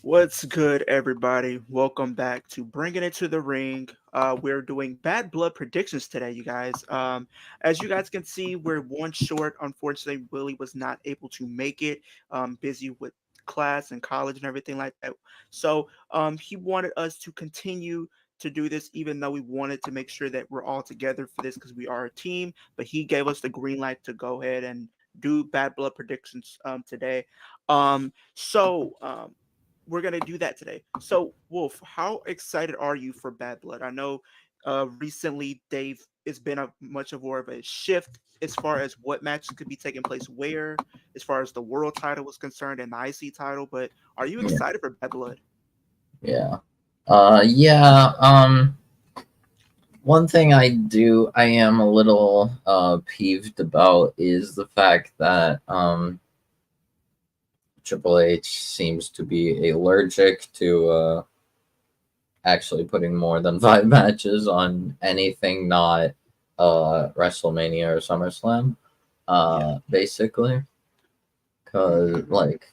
What's good, everybody? Welcome back to Bringing It to the Ring. We're doing Bad Blood Predictions today, you guys. As you guys can see, we're one short. Unfortunately, Willie was not able to make it, busy with class and college and everything like that. So he wanted us to continue to do this, even though we wanted to make sure that we're all together for this because we are a team. But he gave us the green light to go ahead and do Bad Blood Predictions today. So we're gonna do that today. So, Wolf, how excited are you for Bad Blood? I know recently they've it's been a much of more of a shift as far as what matches could be taking place where, as far as the world title was concerned and the IC title. But are you Yeah, excited for Bad Blood? yeah. Yeah. One thing I am a little peeved about is the fact that Triple H seems to be allergic to actually putting more than 5 matches on anything not WrestleMania or SummerSlam. Yeah, Basically, because hmm like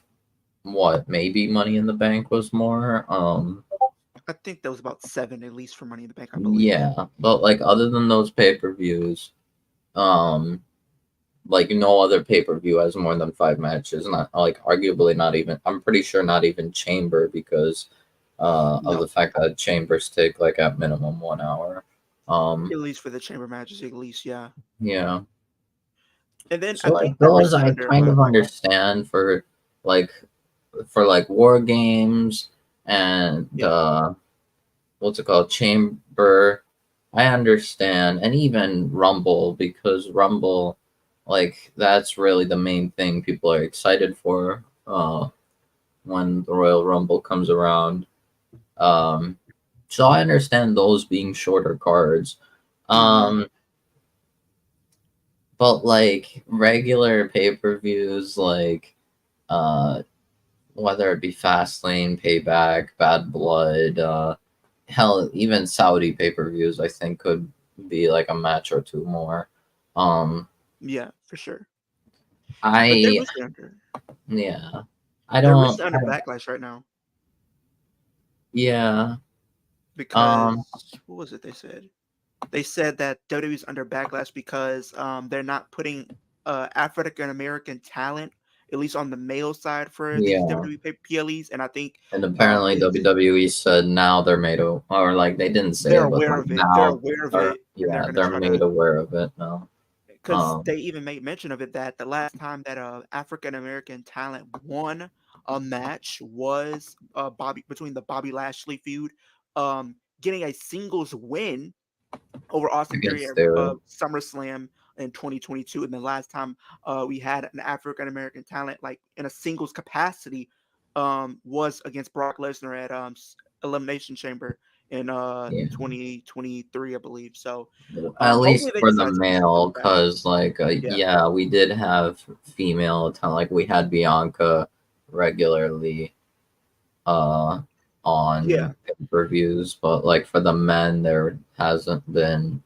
what maybe Money in the Bank was more. I think that was about seven at least for Money in the Bank, I believe. Yeah, but like other than those pay-per-views, um like no other pay-per-view has more than 5 matches, not like arguably not even, I'm pretty sure not even Chamber, because of No, the fact that chambers take like at minimum 1 hour. at um least for the chamber matches, at least, yeah. yeah, And then so I like think the those reason I under kind go of ahead. understand like for war games and Yeah, what's it called, chamber, I understand, and even Rumble, because Rumble, like that's really the main thing people are excited for when the Royal Rumble comes around. Um, so I understand those being shorter cards. hmm Um, but like regular pay per views, like uh, whether it be Fastlane, Payback, Bad Blood, hell, even Saudi pay per views, I think could be like a match or two more. Um, yeah, for sure. But they're I listed under yeah, I they're don't, listed under backlash right now yeah. Um, because what was it they said? They said that WWE's under backlash because they're not putting African American talent, at least on the male side for these yeah. WWE PLEs, and I think And apparently it's WWE said now they're made of, or like they didn't say they're it, but aware like of it. They're now aware of are, it, and they're yeah, gonna they're try made to, aware of it now. because Um, they even made mention of it that the last time that African American talent won a match was Bobby between the Bobby Lashley feud, um, getting a singles win over Austin Theory against at their, SummerSlam in 2022, and the last time we had an African American talent like in a singles capacity was against Brock Lesnar at Elimination Chamber in yeah, 2023, I believe. So at hopefully least they for the decide to do something male, with that. because like Yeah, yeah, we did have female talent, like we had Bianca regularly uh yeah, on pay-per-views, but like for the men there hasn't been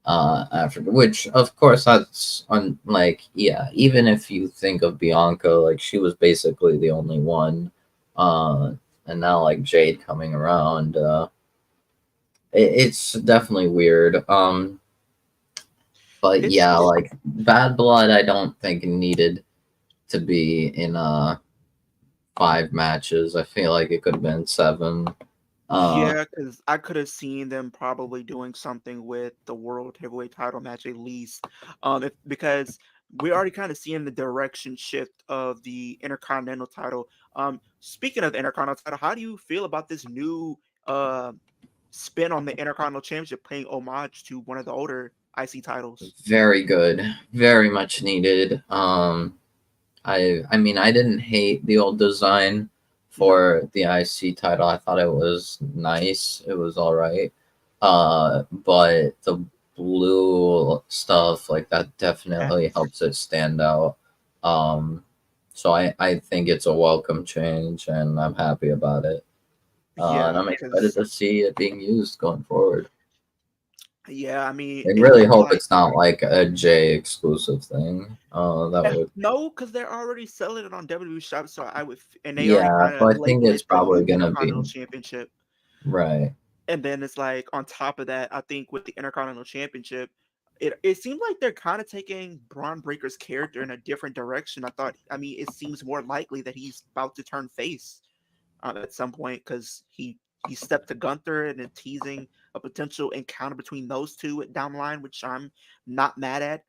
after, which of course that's on, like yeah, even if you think of Bianca, like she was basically the only one, uh and now like Jade coming around, it's definitely weird. But it's yeah, like Bad Blood I don't think needed to be in 5 matches. I feel like it could have been 7. uh Yeah, because I could have seen them probably doing something with the world heavyweight title match at least, if, because we already kind of seeing the direction shift of the intercontinental title. Speaking of the intercontinental title, how do you feel about this new uh spin on the intercontinental championship, paying homage to one of the older IC titles? Very good, very much needed. I mean, I didn't hate the old design No, for the IC title. I thought it was nice. It was all right. But the blue stuff, like that definitely adds. helps it stand out. Um, so I think it's a welcome change, and I'm happy about it. And Yeah, I'm excited because to see it being used going forward. Yeah, I mean, I it really looks hope like it's not like a J exclusive thing. That would. no, because they're already selling it on WWE Shop. So and they already Yeah, kind so of I think labeled it's it the probably new gonna be Intercontinental Championship. right. And then it's like on top of that, I think with the Intercontinental Championship, it seemed like they're kind of taking Braun Breaker's character in a different direction. I mean, it seems more likely that he's about to turn face at some point because he stepped to Gunther and then teasing a potential encounter between those two down the line, which I'm not mad at.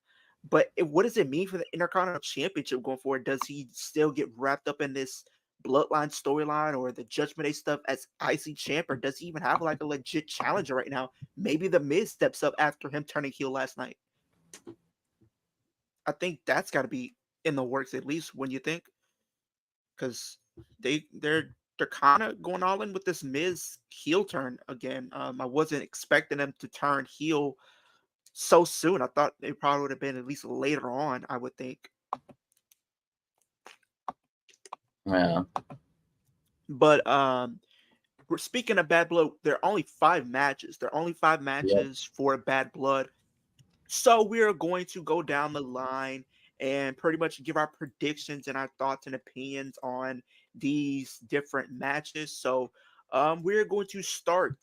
But what does it mean for the Intercontinental Championship going forward? Does he still get wrapped up in this Bloodline storyline or the Judgment Day stuff as IC champ, or does he even have like a legit challenger right now? Maybe the Miz steps up after him turning heel last night. I think that's got to be in the works at least. When you think, because they're kind of going all in with this Miz heel turn again. I wasn't expecting them to turn heel so soon. I thought it probably would have been at least later on. I would think, Yeah. but we're speaking of Bad Blood. There are only 5 matches. There are only five Yep. matches for Bad Blood. So we're going to go down the line and pretty much give our predictions and our thoughts and opinions on these different matches. So we're going to start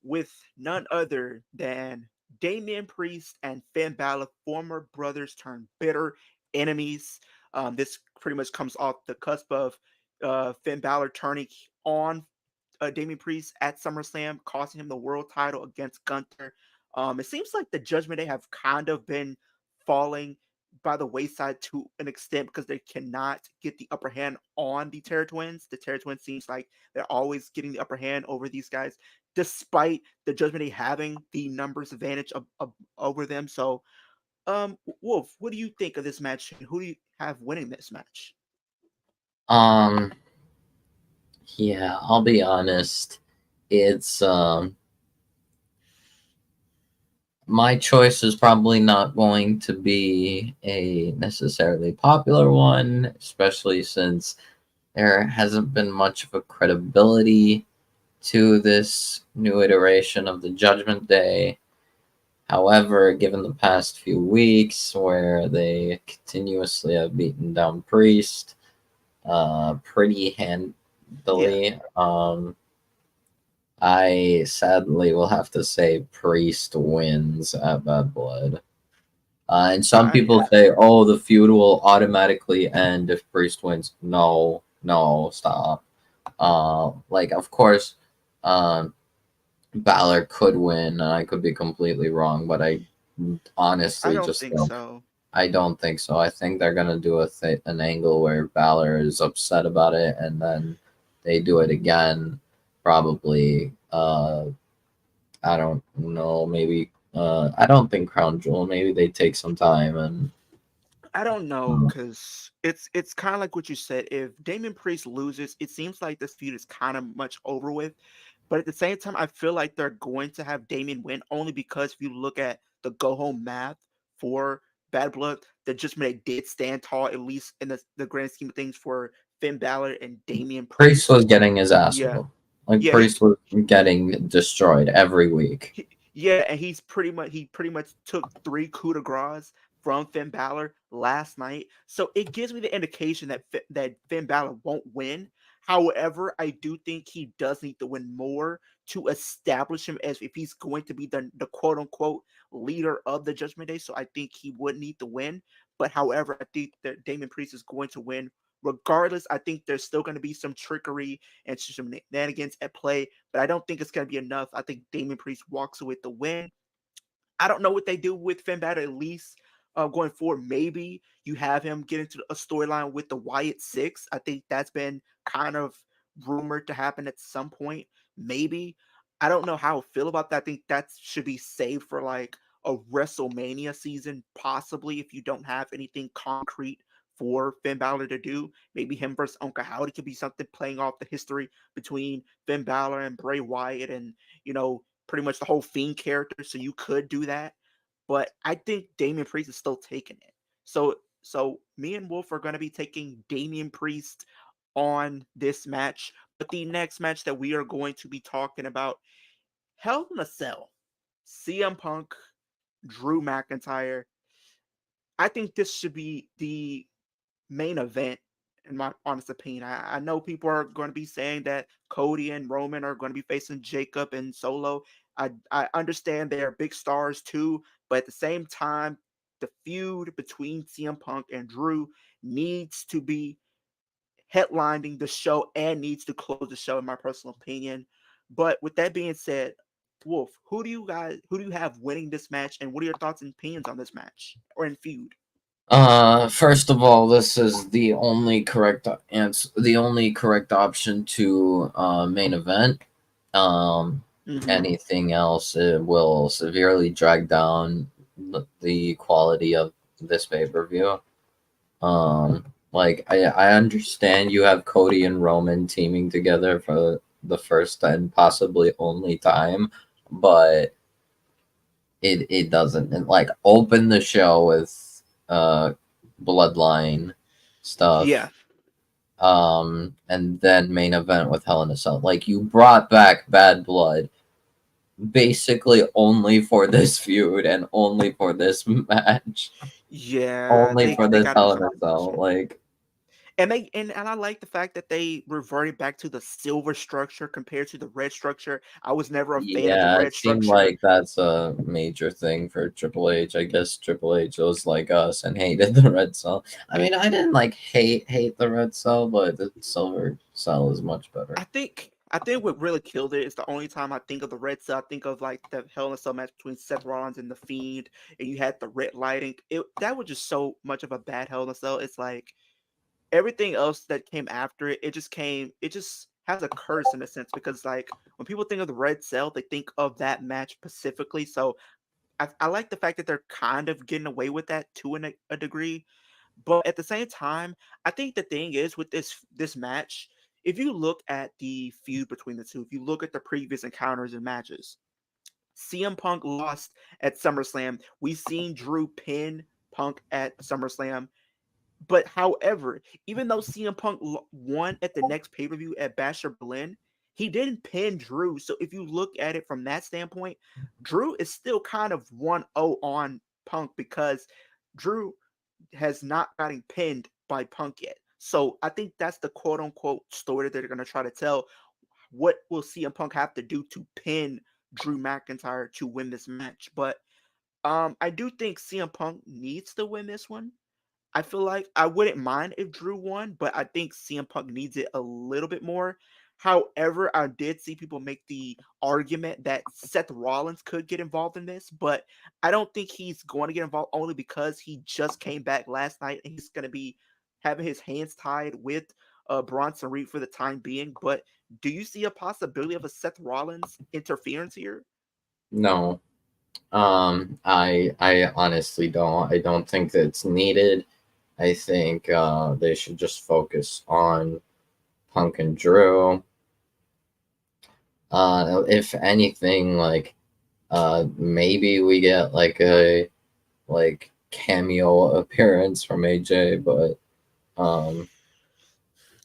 with none other than Damian Priest and Finn Balor, former brothers turned bitter enemies. This pretty much comes off the cusp of Finn Balor turning on Damian Priest at SummerSlam, costing him the world title against Gunther. It seems like the Judgment Day have kind of been falling by the wayside to an extent because they cannot get the upper hand on the Terror Twins. The Terror Twins seems like they're always getting the upper hand over these guys, despite the Judgment Day having the numbers advantage over them. So, Wolf, what do you think of this match? And who do you have winning this match? Um. Yeah. I'll be honest. It's my choice is probably not going to be a necessarily popular one, especially since there hasn't been much of a credibility to this new iteration of the Judgment Day. However, given the past few weeks where they continuously have beaten down Priest pretty Yeah, handily, I sadly will have to say Priest wins at Bad Blood. And some people I say, oh, the feud will automatically end if Priest wins. No, no, stop. Like, of course, um, Balor could win, and I could be completely wrong, but I I honestly don't just think don't. so. I don't think so. I think they're gonna do an angle where Balor is upset about it, and then they do it again. Probably. I don't know. Maybe. I don't think Crown Jewel. Maybe they take some time and. I don't know Uh, because it's kind of like what you said. If Damon Priest loses, it seems like this feud is kind of much over with. But at the same time, I feel like they're going to have Damien win only because if you look at the go home math for Bad Blood, the Judgment Day did stand tall, at least in the grand scheme of things for Finn Balor and Damian Priest Priest. was getting his ass Yeah, whooped. Like yeah, he Priest was getting destroyed every week. yeah, and he pretty much took 3 coup de grace from Finn Balor last night. So it gives me the indication that that Finn Balor won't win. However, I do think he does need to win more to establish him as if he's going to be the quote unquote leader of the Judgment Day. So I think he would need to win. But however, I think that Damon Priest is going to win regardless. I think there's still going to be some trickery and some shenanigans at play, but I don't think it's going to be enough. I think Damien Priest walks away with the win. I don't know what they do with Finn Balor at least going forward. Maybe you have him get into a storyline with the Wyatt Six. I think that's been kind of rumored to happen at some point. Maybe. I don't know how I feel about that. I think that should be saved for like a WrestleMania season, possibly if you don't have anything concrete for Finn Balor to do. Maybe him versus Uncle Howdy could be something playing off the history between Finn Balor and Bray Wyatt and, pretty much the whole Fiend character. So you could do that. But I think Damian Priest is still taking it. So me and Wolf are going to be taking Damian Priest on this match. But the next match that we are going to be talking about, Hell in a Cell. CM Punk, Drew McIntyre. I think this should be the main event, in my honest opinion. I know people are going to be saying that Cody and Roman are going to be facing Jacob and Solo. I understand they are big stars too, but at the same time, the feud between CM Punk and Drew needs to be headlining the show and needs to close the show, in my personal opinion. But with that being said, Wolf, who do you have winning this match, and what are your thoughts and opinions on this match or in feud? First of all, this is the only correct answer, the only correct option to main event. Um, Mm-hmm. Anything else, it will severely drag down the quality of this pay per view. Like I understand you have Cody and Roman teaming together for the first and possibly only time, but it doesn't. And like open the show with bloodline Yeah. stuff, and then main event with Hell in a Cell. Like you brought back Bad Blood basically only for this feud and only for this match, Yeah, only for they this got to do Hell in a something Cell. special. Like And I like the fact that they reverted back to the silver structure compared to the red structure. I was never a fan of the yeah, red it seemed structure. like that's a major thing for Triple H. I guess Triple H was like us and hated the red cell. I mean, I didn't like hate the red cell, but the silver cell is much better. I think what really killed it is the only time I think of the red cell, I think of like the Hell in a Cell match between Seth Rollins and the Fiend, and you had the red lighting. It that was just so much of a bad Hell in a Cell. It's like everything else that came after it, it just has a curse in a sense because like when people think of the red cell, they think of that match specifically. So I like the fact that they're kind of getting away with that to a degree. But at the same time, I think the thing is with this match, if you look at the feud between the two, if you look at the previous encounters and matches, CM Punk lost at SummerSlam. We've seen Drew pin Punk at SummerSlam. But however, even though CM Punk won at the next pay per view at Bash of Berlin, he didn't pin Drew. So if you look at it from that standpoint, Drew is still kind of 1-0 on Punk because Drew has not gotten pinned by Punk yet. So I think that's the quote unquote story that they're going to try to tell. What will CM Punk have to do to pin Drew McIntyre to win this match? But I do think CM Punk needs to win this one. I feel like I wouldn't mind if Drew won, but I think CM Punk needs it a little bit more. However, I did see people make the argument that Seth Rollins could get involved in this, but I don't think he's going to get involved only because he just came back last night and he's going to be having his hands tied with Bronson Reed for the time being. But do you see a possibility of a Seth Rollins interference here? No, I honestly don't. I don't think that it's needed. I think they should just focus on Punk and Drew. If anything, like maybe we get like a like cameo appearance from AJ, um,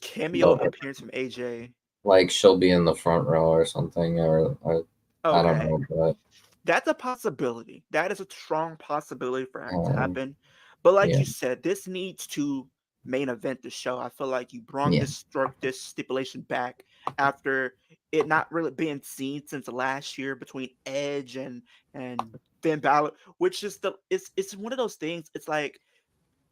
Cameo but appearance from AJ. like she'll be in the front row or something, or I don't Okay. know, but That's a possibility. That is a strong possibility for that to um, happen. But like yeah, you said, this needs to main event the show. I feel like you brought yeah. this stipulation back after it not really being seen since last year between Edge and Finn Balor, which is it's one of those things. It's like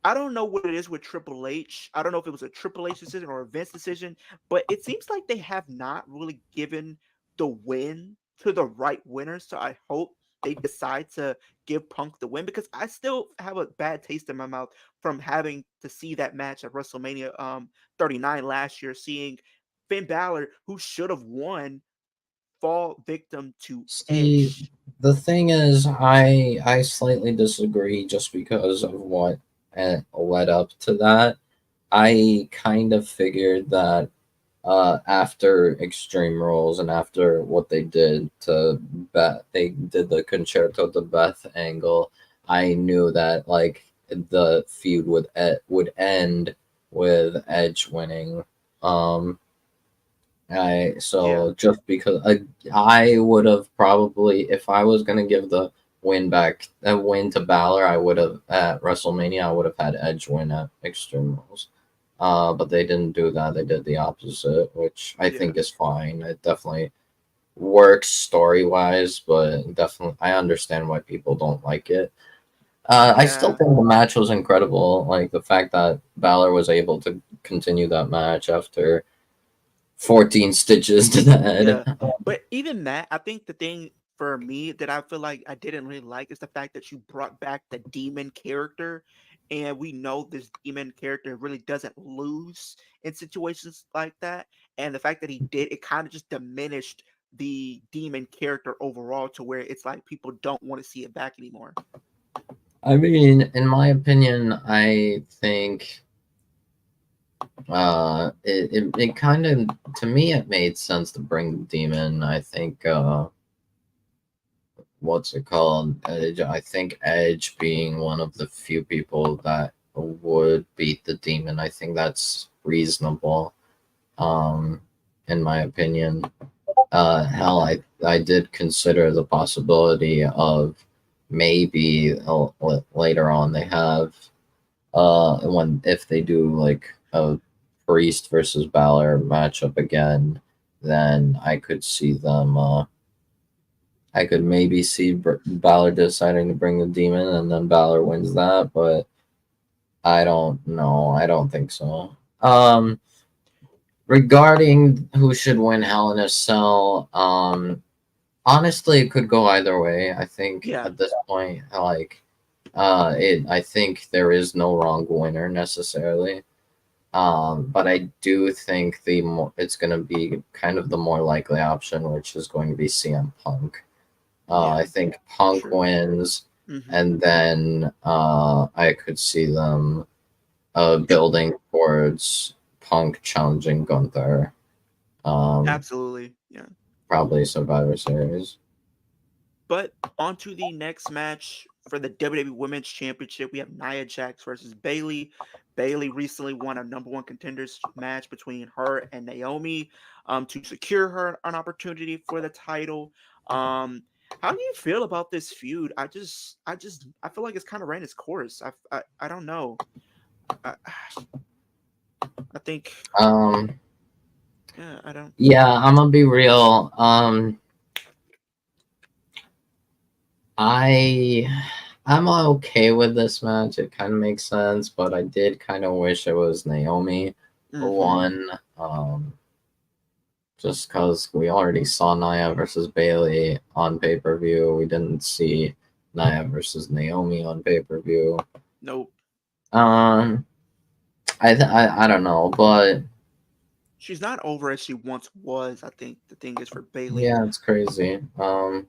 I don't know what it is with Triple H. I don't know if it was a Triple H decision or a Vince decision, but it seems like they have not really given the win to the right winner. So I hope they decide to give Punk the win because I still have a bad taste in my mouth from having to see that match at WrestleMania 39 last year, seeing Finn Balor, who should have won, fall victim to See, Edge. the thing is, I slightly disagree just because of what led up to that. I kind of figured that after Extreme Rules and after what they did to Beth, they did the Concerto to Beth angle. I knew that like the feud would end with Edge winning. Um, Yeah, Just because I would have probably, if I was gonna give the win to Balor, I would have at WrestleMania. I would have had Edge win at Extreme Rules. But they didn't do that. They did the opposite, which I yeah, think is fine. It definitely works story wise, but definitely I understand why people don't like it. I still yeah, think the match was incredible. Like the fact that Balor was able to continue that match after 14 stitches to the head. yeah. But even that, I think the thing for me that I feel like I didn't really like is the fact that you brought back the demon character. And we know this demon character really doesn't lose in situations like that. And the fact that he did, it kind of just diminished the demon character overall to where it's like people don't want to see it back anymore. I mean, in my opinion, I think it kind of, to me, it made sense to bring the demon. I think what's it called? Edge. I think Edge being one of the few people that would beat the demon. I think that's reasonable. Um, in my opinion. Hell, I did consider the possibility of maybe later on they have when if they do like a Priest versus Balor matchup again, then I could see them. I could maybe see Balor deciding to bring the demon, and then Balor wins that, but I don't know. I don't think so. Regarding who should win Hell in a Cell, honestly, it could go either way. I think Yeah, at this point, I think there is no wrong winner necessarily. But I do think it's going to be kind of the more likely option, which is going to be CM Punk. I yeah, think Punk true. wins, Hmm. and then I could see them building towards Punk challenging Gunther. Um, Absolutely. Yeah. Probably Survivor Series. But on to the next match for the WWE Women's Championship. We have Nia Jax versus Bailey. Bailey recently won a number one contenders match between her and Naomi to secure her an opportunity for the title. Um, how do you feel about this feud? I feel like it's kind of ran its course. I don't know. I, I think, Um, yeah, I don't. yeah, I'm gonna be real. I I'm okay with this match. It kind of makes sense, but I did kind of wish it was Naomi who Hmm. won. Just because we already saw Nia versus Bailey on pay per view, we didn't see Nia versus Naomi on pay per view. Nope. Um, I don't know, but She's not over as she once was. I think the thing is for Bailey. yeah, it's crazy. And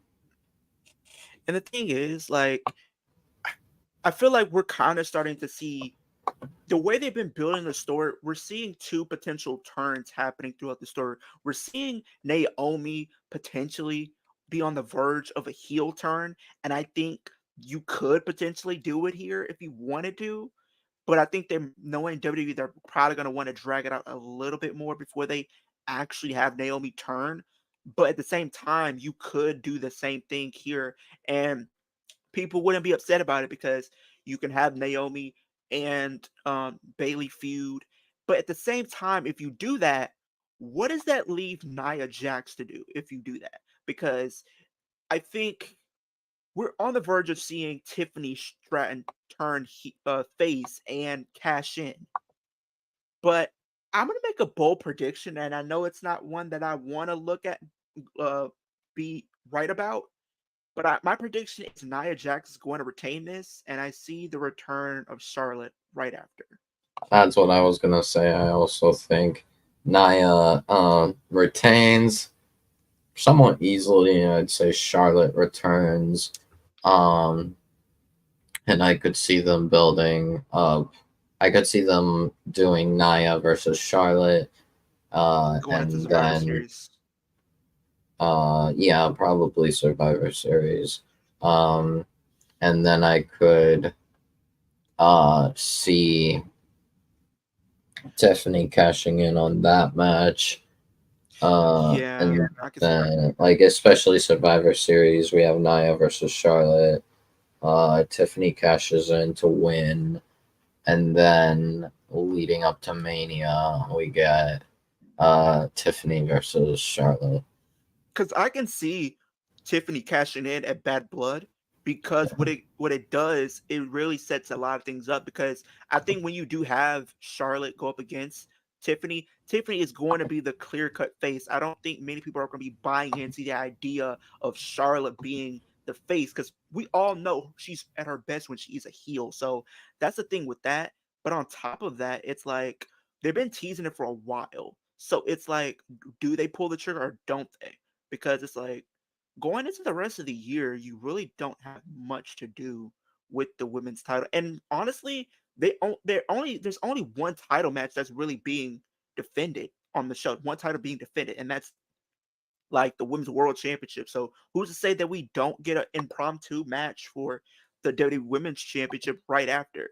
the thing is, like, I feel like we're kind of starting to see the way they've been building the story. We're seeing two potential turns happening throughout the story. We're seeing Naomi potentially be on the verge of a heel turn, and I think you could potentially do it here if you wanted to. But I think they're knowing WWE, they're probably going to want to drag it out a little bit more before they actually have Naomi turn. But at the same time, you could do the same thing here, and people wouldn't be upset about it because you can have Naomi and Bailey feud. But at the same time, if you do that, what does that leave Nia Jax to do if you do that? Because I think we're on the verge of seeing Tiffany Stratton turn face and cash in. But I'm gonna make a bold prediction, and I know it's not one that I want to look at, uh, be right about. But my prediction is Nia Jax is going to retain this, and I see the return of Charlotte right after. that's what I was gonna say. I also think Nia retains somewhat easily. I'd say Charlotte returns. Um, and I could see them building up. I could see them doing Nia versus Charlotte, Going into and Survivor then Series. yeah, probably Survivor Series, um, and then I could see Tiffany cashing in on that match. Yeah, And I can see that. then like especially Survivor Series, we have Nia versus Charlotte. Tiffany cashes in to win, and then leading up to Mania, we get Tiffany versus Charlotte. Because I can see Tiffany cashing in at Bad Blood because what it does, it really sets a lot of things up. Because I think when you do have Charlotte go up against Tiffany, Tiffany is going to be the clear cut face. I don't think many people are going to be buying into the idea of Charlotte being the face because we all know she's at her best when she's a heel. So that's the thing with that. But on top of that, it's like they've been teasing it for a while. So it's like, do they pull the trigger or don't they? Because it's like going into the rest of the year, you really don't have much to do with the women's title. And honestly, there's only one title match that's really being defended on the show. One title being defended, and that's like the women's world championship. So who's to say that we don't get an impromptu match for the WWE Women's Championship right after?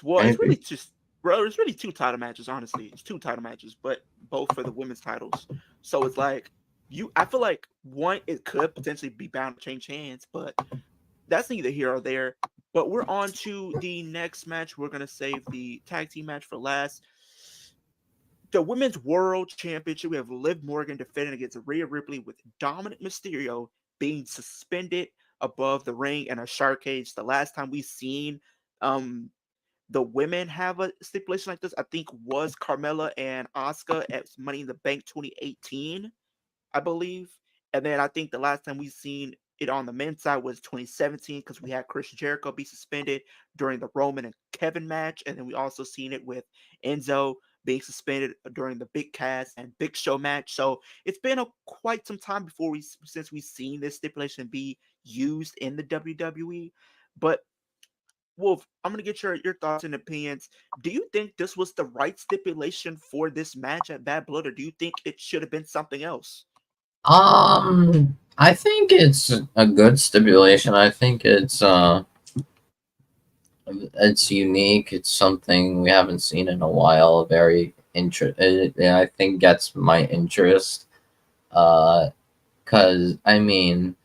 Well, it's Maybe. really just, bro. It's really two title matches. Honestly, it's two title matches, but both for the women's titles. So it's like I feel like one, it could potentially be bound to change hands, but that's neither here or there. But we're on to the next match. We're gonna save the tag team match for last. The women's world championship. We have Liv Morgan defending against Rhea Ripley with Dominic Mysterio being suspended above the ring in a shark cage. The last time we seen um the women have a stipulation like this, I think, was Carmella and Asuka at Money in the Bank 2018, I believe. And then I think the last time we seen it on the men's side was 2017 because we had Chris Jericho be suspended during the Roman and Kevin match, and then we also seen it with Enzo being suspended during the Big Cass and Big Show match. So it's been quite some time before we since we've seen this stipulation be used in the WWE. But Wolf, I'm gonna get your thoughts and opinions. Do you think this was the right stipulation for this match at Bad Blood, or do you think it should have been something else? I think it's a good stipulation. I think it's unique. It's something we haven't seen in a while. Very I think gets my interest. Uh, cause I mean,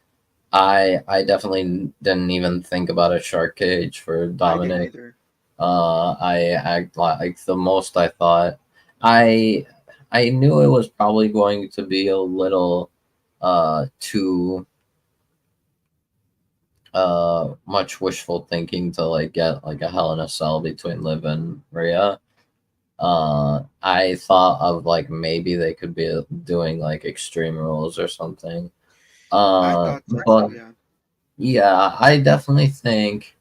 I definitely didn't even think about a shark cage for I didn't Dominic. either. I act like the most I thought. I I knew it was probably going to be a little too much wishful thinking to like get like a Hell in a Cell between Liv and Rhea. I thought of like maybe they could be doing like Extreme Rules or something. I thought so too. But Yeah, yeah, I definitely think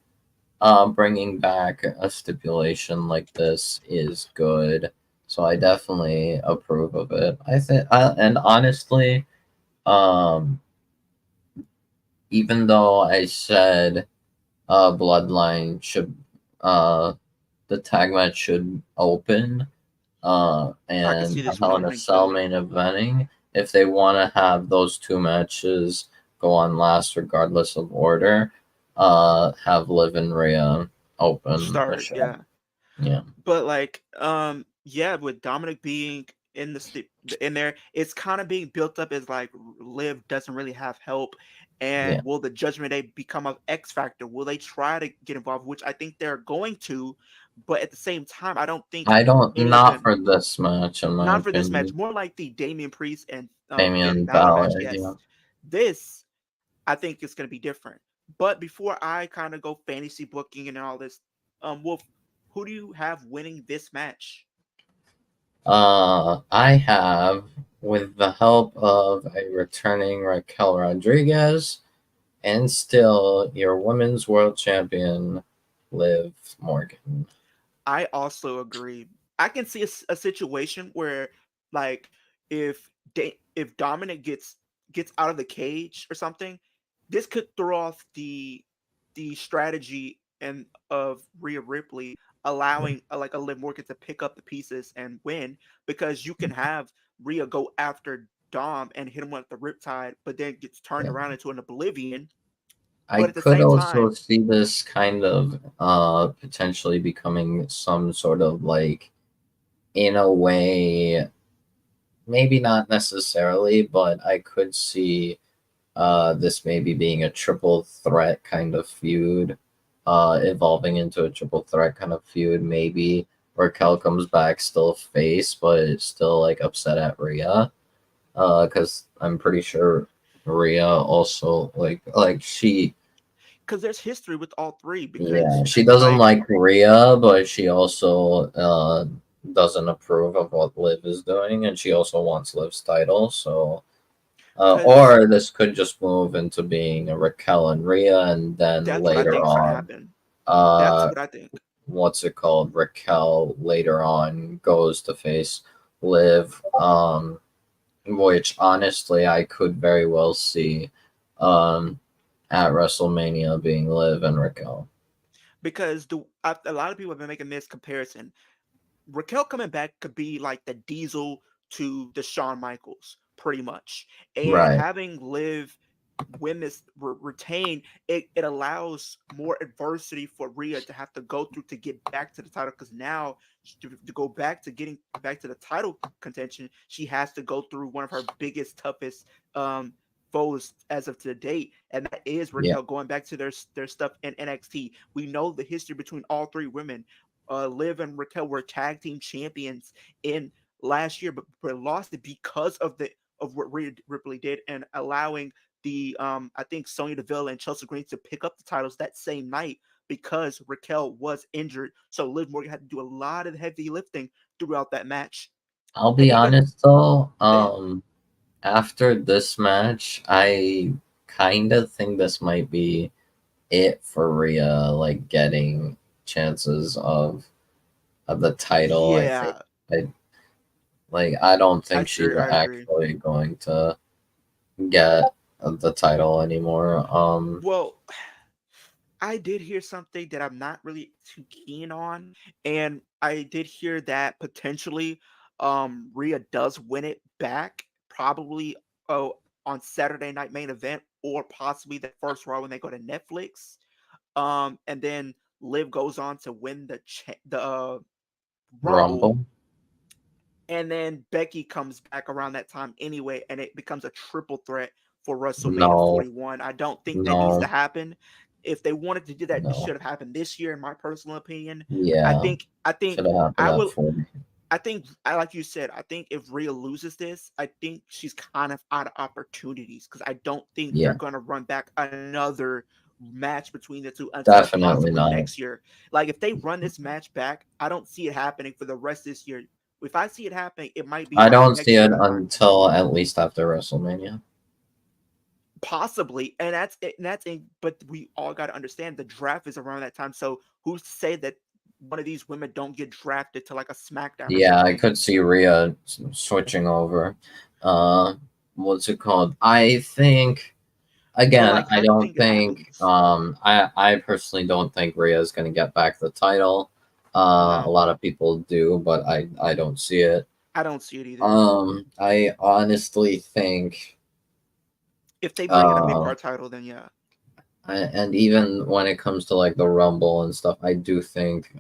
bringing back a stipulation like this is good. So I definitely approve of it. I think, and honestly, um, even though I said Bloodline should, uh, the tag match should open, I could see and this Hell winning in a Ring Cell too. main eventing. If they want to have those two matches go on last, regardless of order, have Liv and Rhea open the Start, show. yeah. Yeah, But like, yeah, with Dominic being in there, it's kind of being built up as like Liv doesn't really have help, yeah. and will the Judgment Day become an X factor? Will they try to get involved? Which I think they're going to, but at the same time, I don't think I don't, any of not them. for this match, in my Not for this match. opinion. More like the Damian Priest and Finn Damian Balor match. Balor, yeah. Yes, this I think is going to be different. But before I kind of go fantasy booking and all this, Wolf, who do you have winning this match? I have, with the help of a returning Raquel Rodriguez, and still your women's world champion, Liv Morgan. I also agree. I can see a situation where, like, if Dominic gets out of the cage or something, this could throw off the strategy and of Rhea Ripley allowing like a Liv Morgan to pick up the pieces and win because you can have Rhea go after Dom and hit him with the Riptide, but then gets turned Yeah. around into an Oblivion. I But at the could same also time, see this kind of potentially becoming some sort of like, in a way, maybe not necessarily, but I could see this maybe being a triple threat kind of feud, evolving into a triple threat kind of feud. Maybe Raquel comes back still face, but still like upset at Rhea. Because I'm pretty sure Rhea also like she, Because there's history with all three. yeah, Because she doesn't like, like Rhea, but she also doesn't approve of what Liv is doing, and she also wants Liv's title. So because or this could just move into being a Raquel and Rhea, and then that's what I later think is gonna on, happen. That's uh, what I think. what's it called? Raquel later on goes to face Liv, which honestly I could very well see, um, at WrestleMania being Liv and Raquel. Because a lot of people have been making this comparison. Raquel coming back could be like the Diesel to the Shawn Michaels, pretty much. And Right. having Liv win this retain, it allows more adversity for Rhea to have to go through to get back to the title. Because now to go back to getting back to the title contention, she has to go through one of her biggest, toughest um, foes as of to date, and that is Yeah. Raquel going back to their stuff in NXT. We know the history between all three women. Liv and Raquel were tag team champions in last year, but lost it because of what Rhea Ripley did and allowing the I think Sonya Deville and Chelsea Green to pick up the titles that same night because Raquel was injured. So Liv Morgan had to do a lot of heavy lifting throughout that match. I'll And be even honest though, then, after this match, I kind of think this might be it for Rhea, like getting chances of the title. I think yeah, I I don't think she's I agree. actually going to get the title anymore. Well, I did hear something that I'm not really too keen on, and I did hear that potentially Rhea does win it back, probably on Saturday Night Main Event or possibly the first Raw when they go to Netflix. And then Liv goes on to win the Rumble, Rumble? and then Becky comes back around that time anyway, and it becomes a triple threat for WrestleMania No, 41. I don't think that needs to no, happen. If they wanted to do that, it no. should have happened this year, in my personal opinion. I Yeah, think I should think have happened I at will 40. I think I like you said, I think if Rhea loses this, I think she's kind of out of opportunities because I don't think they're Yeah, gonna run back another match between the two until definitely possibly not. next year. Like if they run this match back, I don't see it happening for the rest of this year. If I see it happening, it might be I like don't see next year it sometime. until at least after WrestleMania. Possibly, and that's it, and that's in, but we all got to understand the draft is around that time. So who's to say that one of these women don't get drafted to like a SmackDown or Yeah, I something? could see Rhea switching over. Uh, what's it called? I think But again, like, I how do you don't think it think happens? I personally don't think Rhea is going to get back the title. A No, lot of people do, but I don't see it. I don't see it either. I honestly think If they bring in a mid uh card title, then yeah. and even when it comes to like the Rumble and stuff, I do think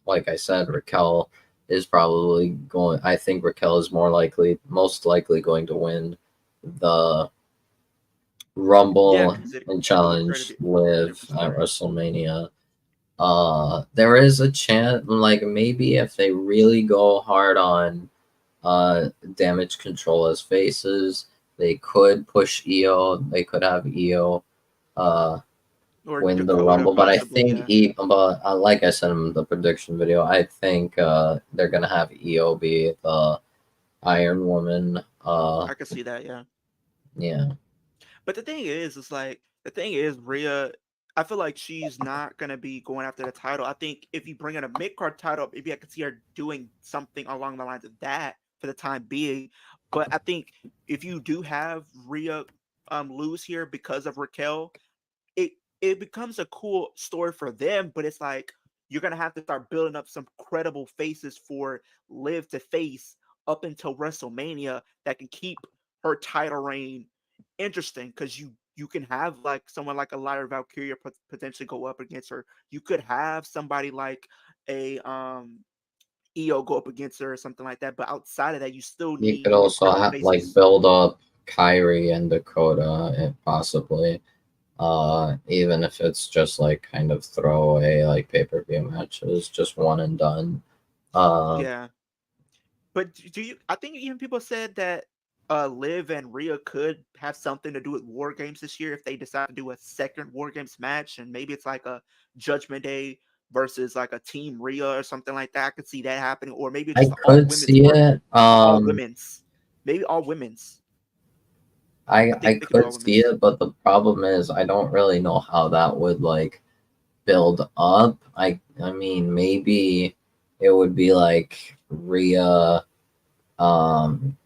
like I said, Raquel is probably going. I think Raquel is most likely going to win the Yeah, Rumble because and it will create challenge a Liv different at story. WrestleMania. There is a chance, like maybe if they really go hard on damage control as faces, they could push EO. They could have EO uh Or win the Dakota, Rumble, but I possibly, think yeah. like I said in the prediction video, I think they're gonna have EO be the Iron Woman. I could see that, yeah. Yeah, But the thing is, Rhea, I feel like she's not gonna be going after the title. I think if you bring in a mid card title, maybe I could see her doing something along the lines of that for the time being. But I think if you do have Rhea lose here because of Raquel, it it becomes a cool story for them, but it's like you're gonna have to start building up some credible faces for Liv to face up until WrestleMania that can keep her title reign interesting because you can have like someone like a Lyra Valkyria potentially go up against her. You could have somebody like a Io go up against her or something like that. But outside of that, you still You need could also credible like faces. build up Kyrie and Dakota, possibly. Even if it's just like kind of throwaway like pay-per-view matches, just one and done. Uh, Yeah, but do you? I think even people said that Liv and Rhea could have something to do with War Games this year if they decide to do a second War Games match, and maybe it's like a Judgment Day versus like a Team Rhea or something like that. I could see that happening, or maybe it's I just an all could women's see war, it. all women's, maybe all women's. I I think they could do could all see women's. it, but the problem is I don't really know how that would like build up. I mean maybe it would be like Rhea um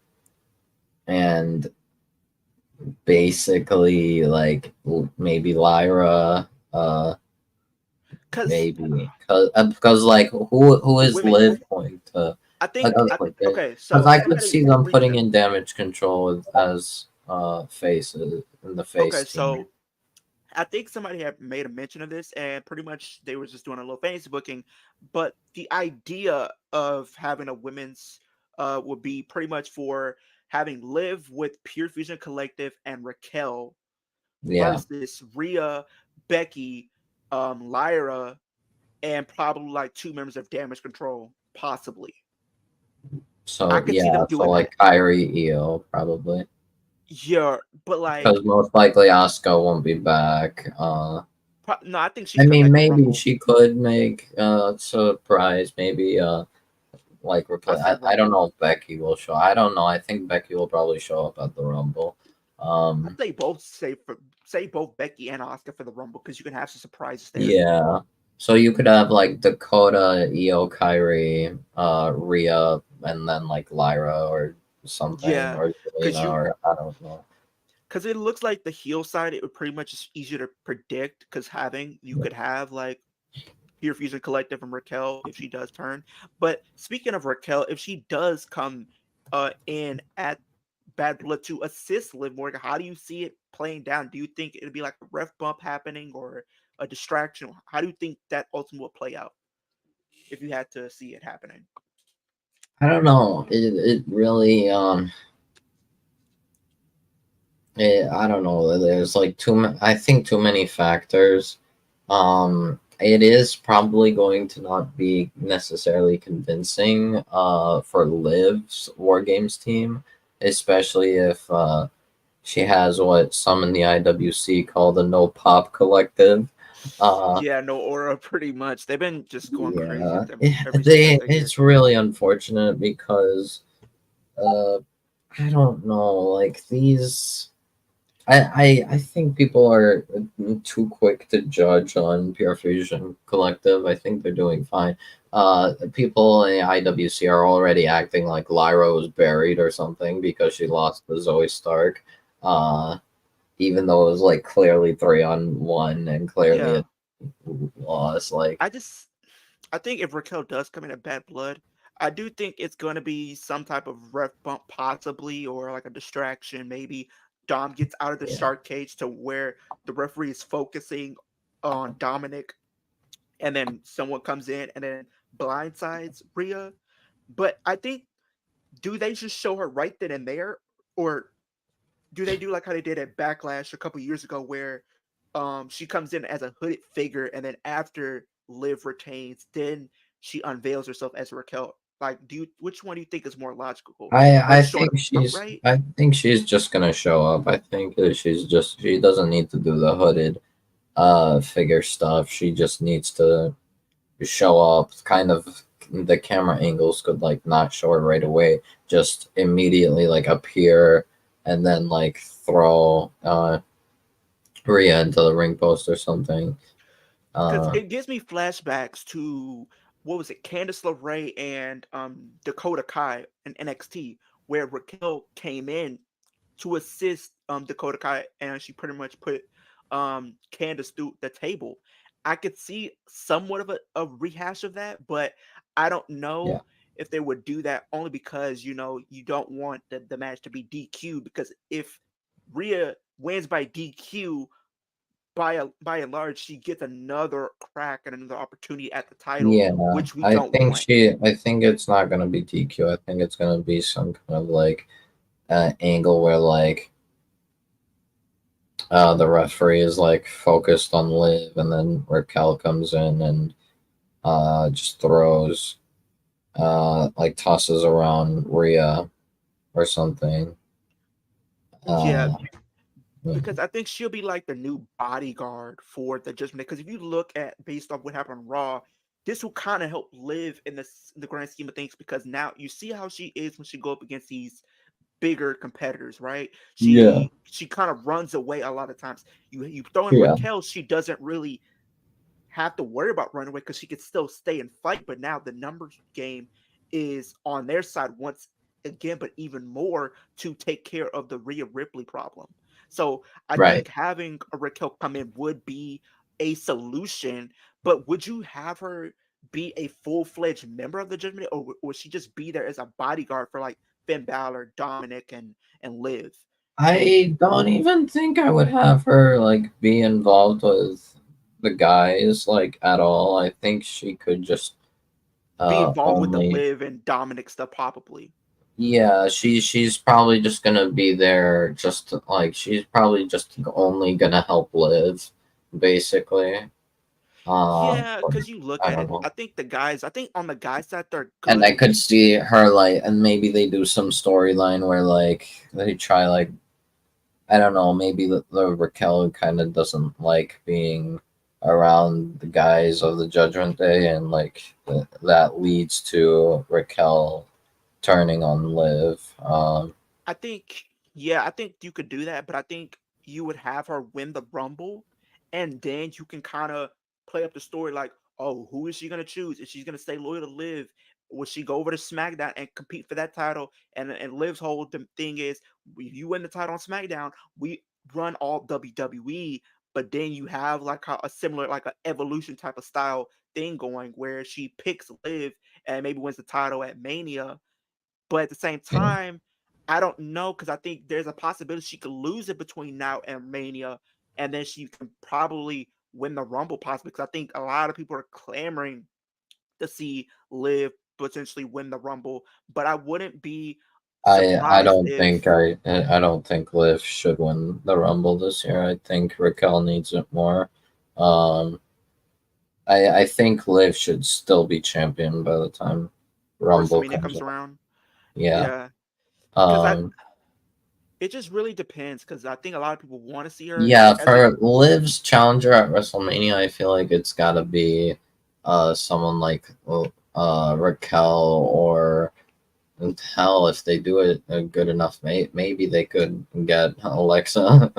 and basically like maybe Lyra Cause maybe because like who is women, Liv going to okay. because So I could somebody see them putting recent. in damage control as faces in the face Okay, team. so I think somebody had made a mention of this, and pretty much they were just doing a little fantasy booking. But the idea of having a women's would be pretty much for having Liv with Pure Fusion Collective and Raquel Yeah. versus Rhea, Becky, Lyra, and probably like two members of Damage Control, possibly. I So could see them yeah, so doing that. like Kyrie Io probably Yeah, but because like, most likely Asuka won't be back. no, I think I she's coming mean back to maybe Rumble. she could make a surprise. Maybe like I replace. say I don't Rumble. know if Becky will show. I don't know. I think Becky will probably show up at the Rumble. I Um, say both say both Becky and Oscar for the Rumble because you can have some surprises there. yeah. So you could have like Dakota, Io, Kyrie, Rhea, and then like Lyra or something, Yeah, or because Zelina, or I don't know. it looks like the heel side it would pretty much is easier to predict because having you could have like Pure Fusion Collective from Raquel if she does turn. But speaking of Raquel, if she does come in at Bad Blood to assist Liv Morgan, how do you see it playing down? Do you think it'd be like a ref bump happening or a distraction? How do you think that ultimately will play out if you had to see it happening? I don't know. It really I don't know. There's like I think too many factors. It is probably going to not be necessarily convincing for Liv's War Games team, especially if she has what some in the IWC call the No Pop Collective. Uh, Yeah, no aura pretty much. They've been just going crazy yeah, with every single thing here. it's really unfortunate because uh, I don't know, like these. I think people are too quick to judge on Pure Fusion Collective. I think they're doing fine. People in the IWC are already acting like Lyra was buried or something because she lost to Zoe Stark. Uh, Even though it was like clearly 3-on-1 and clearly Yeah. a loss. Like, I just I think if Raquel does come in at Bad Blood, I do think it's going to be some type of ref bump, possibly, or like a distraction. Maybe Dom gets out of the yeah, shark cage to where the referee is focusing on Dominic, and then someone comes in and then blindsides Rhea. But I think, do they just show her right then and there, or do they do like how they did at Backlash a couple years ago, where she comes in as a hooded figure, and then after Liv retains, then she unveils herself as Raquel. Like, which one do you think is more logical? Her I just showing think up outright? I think she's just gonna show up. I think that she doesn't need to do the hooded figure stuff. She just needs to show up. Kind of the camera angles could like not show her right away, just immediately like appear and then like throw Rhea into the ring post or something. Because Uh it gives me flashbacks to, what was it, Candice LeRae and Dakota Kai in NXT, where Raquel came in to assist Dakota Kai, and she pretty much put Candace through the table. I could see somewhat of a rehash of that, but I don't yeah. know if they would do that, only because you don't want the match to be DQ, because if Rhea wins by DQ, by and large, she gets another crack and another opportunity at the title, Yeah, which we don't want. I think it's not gonna be DQ. I think it's gonna be some kind of like angle where like the referee is like focused on Liv, and then Raquel comes in and just throws like tosses around Rhea or something. Yeah, Uh, because I think she'll be like the new bodyguard for the Judgment Day. Because if you look at based off what happened on Raw, this will kind of help Liv in the grand scheme of things. Because now you see how she is when she go up against these bigger competitors, right? yeah, She kind of runs away a lot of times. You throw in yeah, Raquel, she doesn't really have to worry about running away because she could still stay and fight. But now the numbers game is on their side once again, but even more to take care of the Rhea Ripley problem. So I right. think having a Raquel come in would be a solution. But would you have her be a full-fledged member of the Judgment Day, or would she just be there as a bodyguard for like Finn Balor, Dominic, and Liv? And I don't even think I would have her like be involved with the guys like at all. I think she could just be involved with the only Liv and Dominic stuff, probably. yeah, she's probably just gonna be there just like she's probably just only gonna help Liv basically. Yeah, Or- because you look I at don't it, know. I think on the guys side they're And I good. could see her like and maybe they do some storyline where like they try like I don't know, maybe the Raquel kind of doesn't like being around the guys of the Judgment Day, and like that leads to Raquel turning on Liv. I think, yeah, I think you could do that, but I think you would have her win the Rumble, and then you can kind of play up the story like, oh, who is she gonna choose? Is she gonna stay loyal to Liv? Will she go over to SmackDown and compete for that title? And Liv's whole thing is, if you win the title on SmackDown, we run all WWE. But then you have like a similar, like a evolution type of style thing going where she picks Liv and maybe wins the title at Mania, but at the same yeah, time, I don't know because I think there's a possibility she could lose it between now and Mania, and then she can probably win the Rumble possibly. Because I think a lot of people are clamoring to see Liv potentially win the Rumble, but I wouldn't be I surprised don't if think I don't think Liv should win the Rumble this year. I think Raquel needs it more. Um, I think Liv should still be champion by the time Rumble WrestleMania comes comes up. around. Yeah. Yeah, because I Um, it just really depends because I think a lot of people want to see her Yeah, as a for Liv's challenger at WrestleMania, I feel like it's got to be someone like Raquel or hell if they do it good enough, maybe they could get Alexa.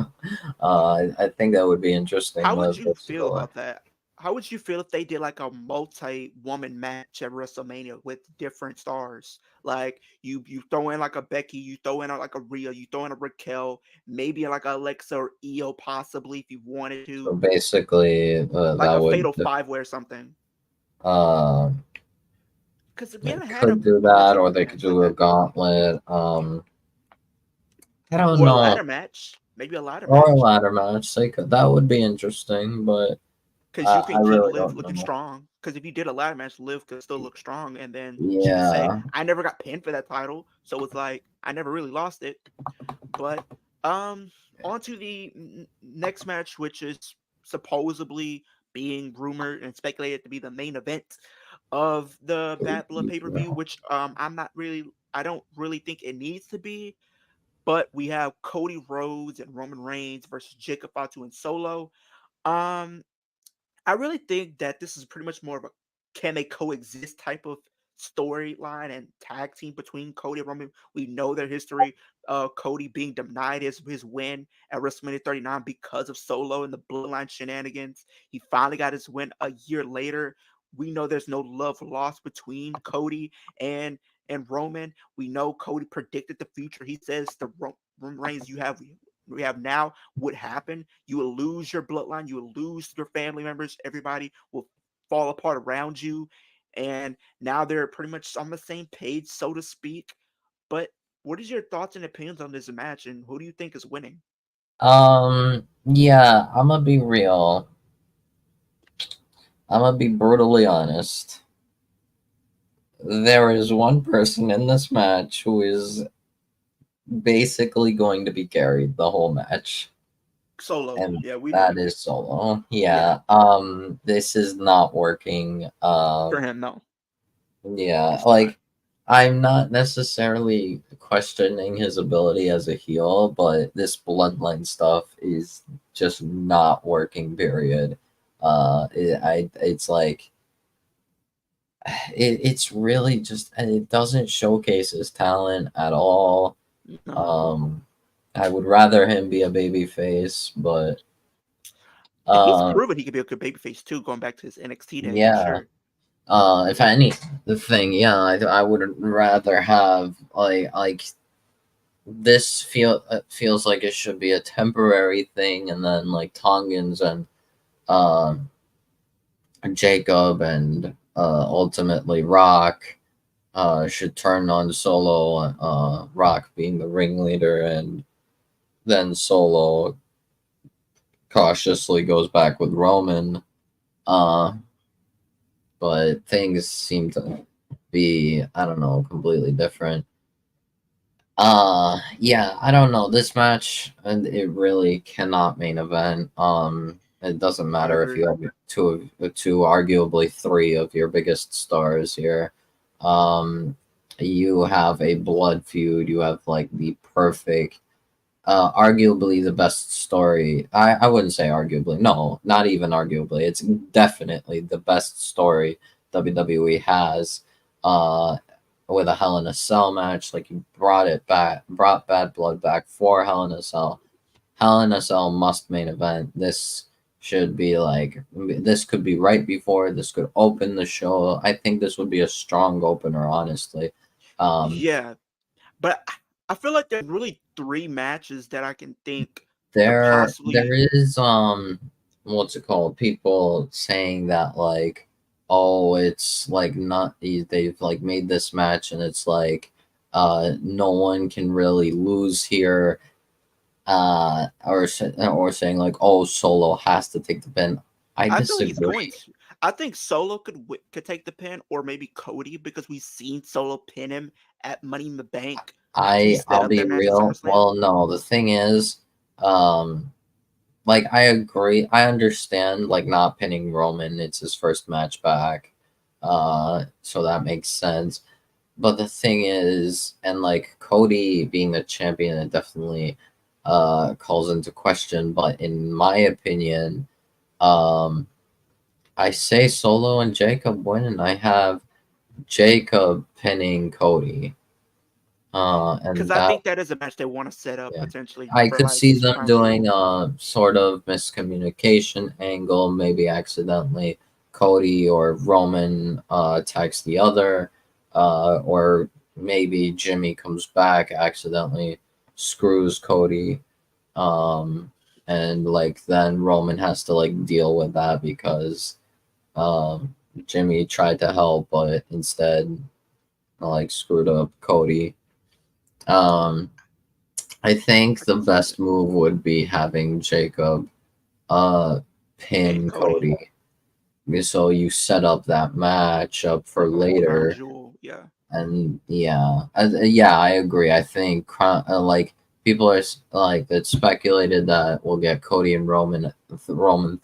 I think that would be interesting. How would Liv you versus feel Alexa. about that? How would you feel if they did like a multi-woman match at WrestleMania with different stars? Like you throw in like a Becky, you throw in like a Rhea, you throw in a Raquel, maybe like a Alexa or Io possibly if you wanted So to, basically, like that a would Fatal Five Way or something. uh, Because we they haven't had could do a that, or multi-woman they could match like do a that, gauntlet. I don't or a know, ladder match, maybe a ladder or a match. ladder match. They could, that would be interesting, but. Because you I can keep really Liv don't looking know. strong. Because if you did a ladder match, Liv could still look strong, and then she could say, Yeah, "I never got pinned for that title," so it's like I never really lost it. But on to the next match, which is supposedly being rumored and speculated to be the main event of the Bad Blood pay per yeah. view. Which I don't really think it needs to be. But we have Cody Rhodes and Roman Reigns versus Jacob Fatu and Solo. Um, I really think that this is pretty much more of a can they coexist type of storyline and tag team between Cody and Roman. We know their history. Cody being denied his win at WrestleMania 39 because of Solo and the Bloodline shenanigans. He finally got his win a year later. We know there's no love lost between Cody and Roman. We know Cody predicted the future. He says the Roman Reigns we have now would happen. You will lose your bloodline, you will lose your family members, everybody will fall apart around you. And now they're pretty much on the same page, so to speak. But what is your thoughts and opinions on this match, and who do you think is winning? Yeah, I'm gonna be real. I'm gonna be brutally honest. There is one person in this match who is basically going to be carried the whole match, Solo. and Yeah, we that know. is Solo. Yeah, Yeah. This is not working. for him, no, Yeah, it's not. like I'm not necessarily questioning his ability as a heel, but this bloodline stuff is just not working. Period. It's like it's really just, and it doesn't showcase his talent at all. No, Um, I would rather him be a baby face, but and he's uh, proven he could be a good babyface too. Going back to his NXT days, I'm yeah. sure. If any, the thing, yeah, I would rather have this feels like it should be a temporary thing, and then like Tongans and uh, Jacob and ultimately Rock should turn on Solo. Rock being the ringleader, and then Solo cautiously goes back with Roman. Uh, but things seem to be, I don't know, completely different. Yeah, I don't know. This match, and it really cannot main event. It doesn't I matter if agree. you have two, arguably three of your biggest stars here. Um, you have a blood feud. You have like the perfect, arguably the best story. I wouldn't say arguably. No, not even arguably. It's definitely the best story WWE has. Uh, with a Hell in a Cell match. Like you brought Bad Blood back for Hell in a Cell. Hell in a Cell must main event. This could be right before. This could open the show. I think this would be a strong opener, honestly. Um, Yeah, but I feel like there's really three matches that I can think could there possibly. is what's it called? People saying that like, oh, it's like not they've like made this match and it's like no one can really lose here, or saying like, oh, Solo has to take the pin. I I feel like he's going disagree. to. I think Solo could take the pin, or maybe Cody because we've seen Solo pin him at Money in the Bank to set I'll up be their match at real. SummerSlam. Well, no, the thing is, um, like I agree. I understand like not pinning Roman. It's his first match back, so that makes sense. But the thing is, and like Cody being the champion, it definitely calls into question. But in my opinion, um, I say Solo and Jacob win, and I have Jacob pinning Cody. Because And I that, think that is a match they want to set up yeah, potentially I for could like see this them crown doing jewel. a sort of miscommunication angle, maybe accidentally Cody or Roman attacks the other, or maybe Jimmy comes back accidentally screws Cody, um, and like then Roman has to like deal with that because Jimmy tried to help, but instead like screwed up Cody. Um, I think I the can see best it. move would be having Jacob uh And pin Cody Cody. So you set up that match up for for crown later. jewel. Yeah. And yeah, yeah, I agree. I think like people are like it's speculated that we'll get Cody and Roman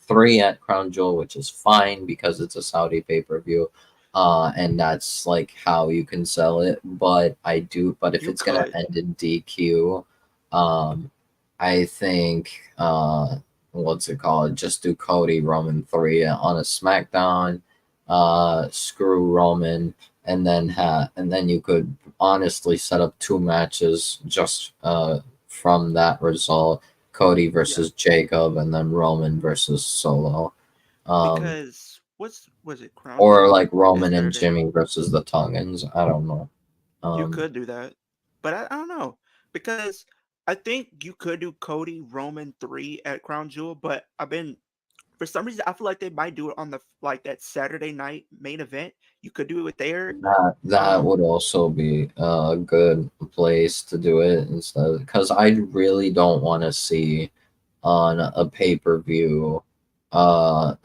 3 at Crown Jewel, which is fine because it's a Saudi pay-per-view. And that's like how you can sell it. But if You it's gonna could. end in DQ, um, I think what's it called? Just do Cody Roman 3 on a SmackDown. Screw Roman, and then you could honestly set up two matches just from that result: Cody Yeah. versus Jacob, and then Roman versus Solo, Because what's was it crown or like jewel this Roman and Saturday? Jimmy versus the Tongans. I don't know. You Um, could do that, but I don't know because I think you could do Cody Roman 3 at Crown Jewel, but I've been for some reason I feel like they might do it on the like that Saturday night main event. You could do it there. that would also be a good place to do it instead, because I really don't want to see on a pay-per-view, a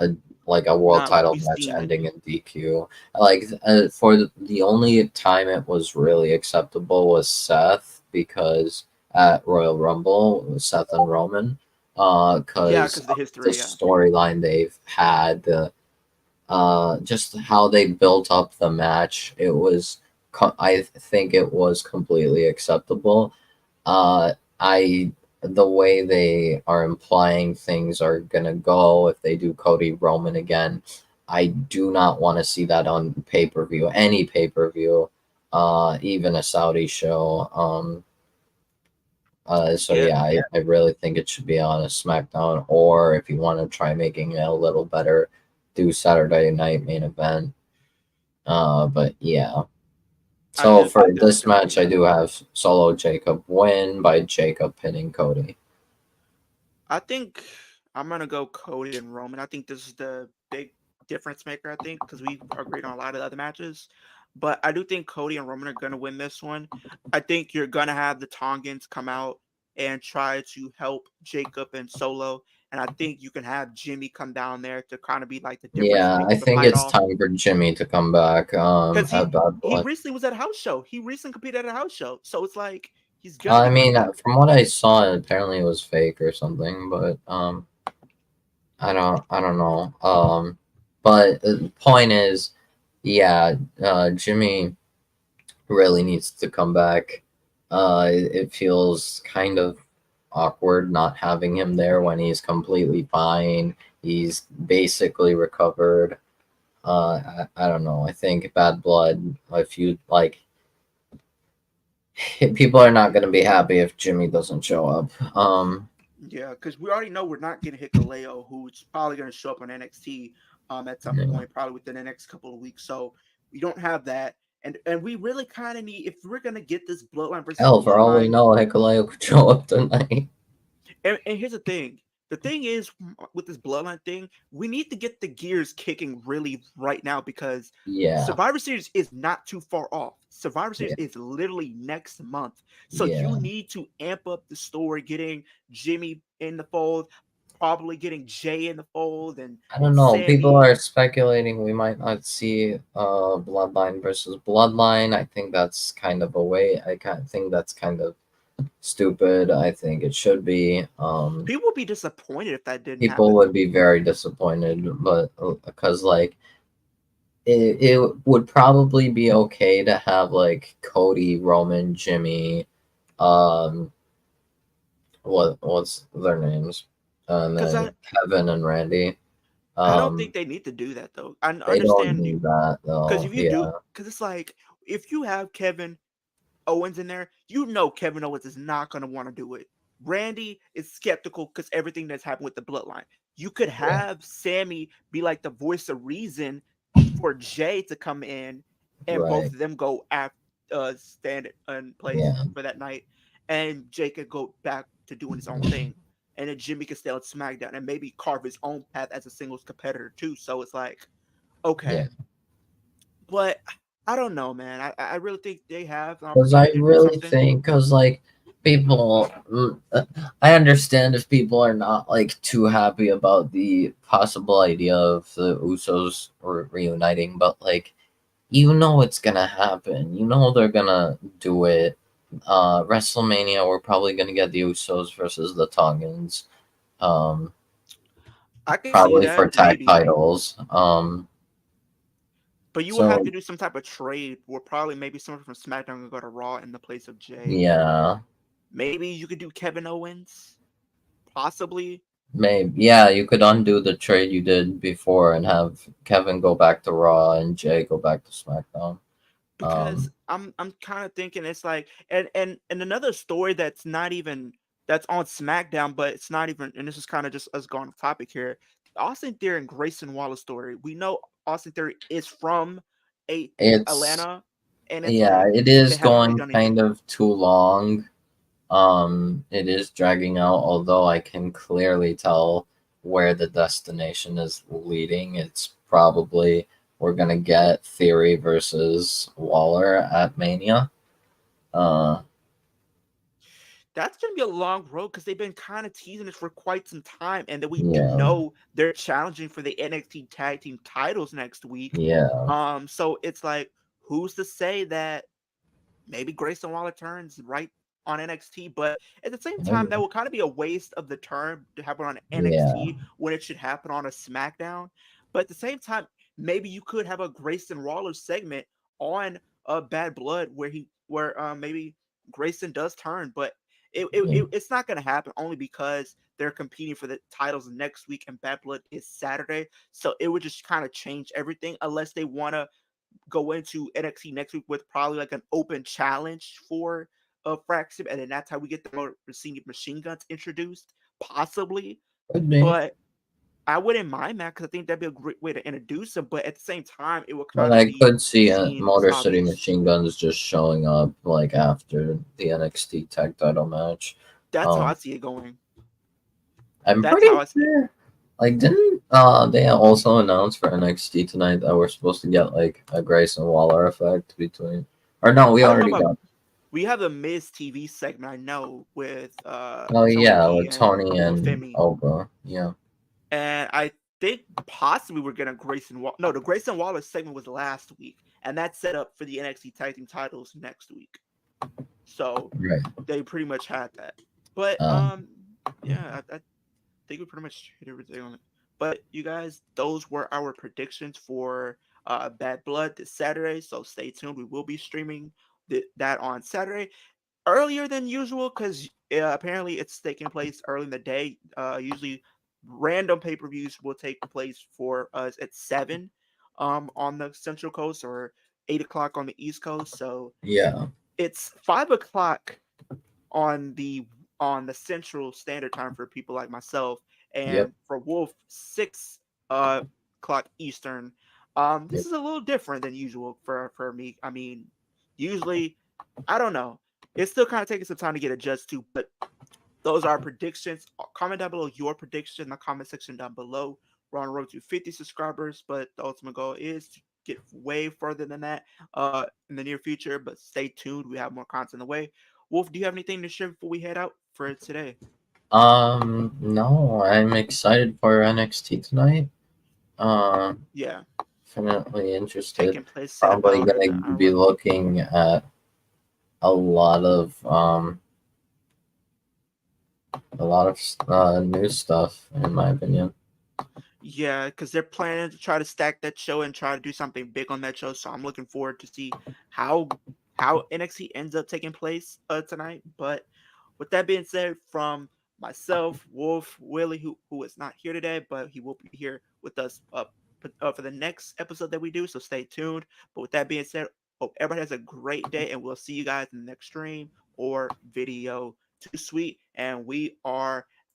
like a world Nah, title we've match seen it. ending in DQ. Like for the only time it was really acceptable was Seth, because at Royal Rumble with Seth and Roman, Yeah, because because the the history. Yeah, storyline they've had, just how they built up the match. It was I think it was completely acceptable. I The way they are implying things are gonna go if they do Cody Roman again, I do not want to see that on pay per view, any pay per view, even a Saudi show. So yeah. yeah, I really think it should be on a SmackDown, or if you want to try making it a little better, do Saturday night main event. But yeah. I So for definitely, this definitely agree match, with I that. do have Solo Jacob win by Jacob pinning Cody. I think I'm gonna go Cody and Roman. I think this is the big difference maker. I think because we agreed on a lot of the other matches, but I do think Cody and Roman are gonna win this one. I think you're gonna have the Tongans come out and try to help Jacob and Solo, and I think you can have Jimmy come down there to kind of be like the difference Yeah, maker I to think fight it's off time for Jimmy to come back. because At Bad he Blood. recently was at a house show. He recently competed at a house show, so it's like he's gonna I be mean, coming. from what I saw, apparently it was fake or something, but I don't know. But the point is, yeah, Jimmy really needs to come back. It feels kind of awkward not having him there when he's completely fine. He's basically recovered. I don't know. I think Bad Blood, if you like, people are not going to be happy if Jimmy doesn't show up. Yeah, because we already know we're not getting Hikaleo, who's probably going to show up on NXT at some Yeah. point, probably within the next couple of weeks. So we don't have that, and we really kind of need if we're going to get this Bloodline versus Hell, for all we Bloodline. know, Hikaleo could show up tonight. And here's the thing. The thing is with this bloodline thing, we need to get the gears kicking really right now because Yeah, Survivor Series is not too far off. Survivor yeah, Series is literally next month. So yeah. you need to amp up the story, getting Jimmy in the fold, probably getting Jay in the fold and I don't know. People Sammy. are speculating we might not see Bloodline versus Bloodline. I think that's kind of a way. I kind of think that's kind of stupid. I think it should be. People would be disappointed if that didn't People happen. would be very disappointed, but because like it would probably be okay to have like Cody, Roman, Jimmy, um, what's their names, and Because then Kevin and Randy. I don't think Um, they need to do that though. I they don't understand you need that because though. if you do, Yeah, because it's like if you have Kevin Owens in there, you know Kevin Owens is not going to want to do it. Randy is skeptical because everything that's happened with the bloodline. You could yeah, have Sammy be like the voice of reason for Jay to come in and both right. of them go after stand in place Yeah, for that night. And Jay could go back to doing his own thing. And then Jimmy could stay on SmackDown and maybe carve his own path as a singles competitor too. So it's like, yeah. okay. But I don't know, man. I really think they have an Because I opportunity to do really something. think, because like people, I understand if people are not like too happy about the possible idea of the Usos reuniting, but like you know it's gonna happen. You know they're gonna do it. WrestleMania, we're probably gonna get the Usos versus the Tongans. Um, I can see Probably that for tag maybe, titles. but you will have So to do some type of trade where probably maybe someone from SmackDown can go to Raw in the place of Jay. yeah, Maybe you could do Kevin Owens, possibly, maybe yeah, you could undo the trade you did before and have Kevin go back to Raw and Jay go back to SmackDown. because Um, I'm kind of thinking it's like and another story that's not even that's on SmackDown, but it's not even and this is kind of just us going off topic here. Austin Theory and Grayson Waller story. We know Austin Theory is from a it's Atlanta, and it's yeah, like it they is haven't really going done kind anything. of too long. It is dragging out, although I can clearly tell where the destination is leading. It's probably we're gonna get Theory versus Waller at Mania. Uh, That's gonna be a long road because they've been kind of teasing this for quite some time, and then we do Yeah, know they're challenging for the NXT Tag Team titles next week. yeah, So it's like, who's to say that maybe Grayson Waller turns right on NXT, but at the same time, that maybe. will kind of be a waste of the turn to happen on Yeah, NXT when it should happen on a SmackDown. But at the same time, maybe you could have a Grayson Waller segment on Bad Blood where maybe Grayson does turn, but yeah. it's not going to happen only because they're competing for the titles next week and Bad Blood is Saturday. So it would just kind of change everything unless they want to go into NXT next week with probably like an open challenge for Fraxim, and then that's how we get the machine guns introduced, possibly. Could be. But I wouldn't mind that because I think that'd be a great way to introduce them. But at the same time, it will But kind of I be could see seen as Motor City obvious. Machine Guns just showing up like after the NXT Tag Title match. That's how I Um, see it going. I'm That's pretty how I see it. sure. Like, didn't they also announce for NXT tonight that we're supposed to get like a Grayson Waller effect between? Or no, we I don't know already about got. we have the Miz TV segment I know with Oh Tony yeah, B with and Tony and Femi. Oba. Yeah, And I think possibly we're getting Grayson Waller. No, the Grayson Waller segment was last week, and that's set up for the NXT Tag Team titles next week. So right. they pretty much had that. But Um, yeah, I think we pretty much hit everything on it. But you guys, those were our predictions for Bad Blood this Saturday. So stay tuned. We will be streaming that on Saturday earlier than usual because apparently it's taking place early in the day. Usually, random pay per views will take place for us at 7 on the Central Coast or 8 o'clock on the East Coast. So yeah. it's 5 o'clock on the Central Standard Time for people like myself, Yep. and for Wolf 6 o'clock Eastern. This Yep. is a little different than usual for me. I mean, usually I don't know. It's still kind of taking some time to get adjusted to, but those are predictions. Comment down below your prediction in the comment section down below. We're on the road to 50 subscribers, but the ultimate goal is to get way further than that in the near future. But stay tuned. We have more content the way. Wolf, do you have anything to share before we head out for today? No, I'm excited for NXT tonight. Uh, Yeah, Definitely interested. taking place in Probably about an gonna be hour. looking at a lot of um new stuff in my opinion. Yeah, because they're planning to try to stack that show and try to do something big on that show. So I'm looking forward to see how NXT ends up taking place tonight. But with that being said, from myself, Wolf, Willie, who is not here today, but he will be here with us for the next episode that we do. So stay tuned. But with that being said, hope everybody has a great day, and we'll see you guys in the next stream or video. Too sweet, and we are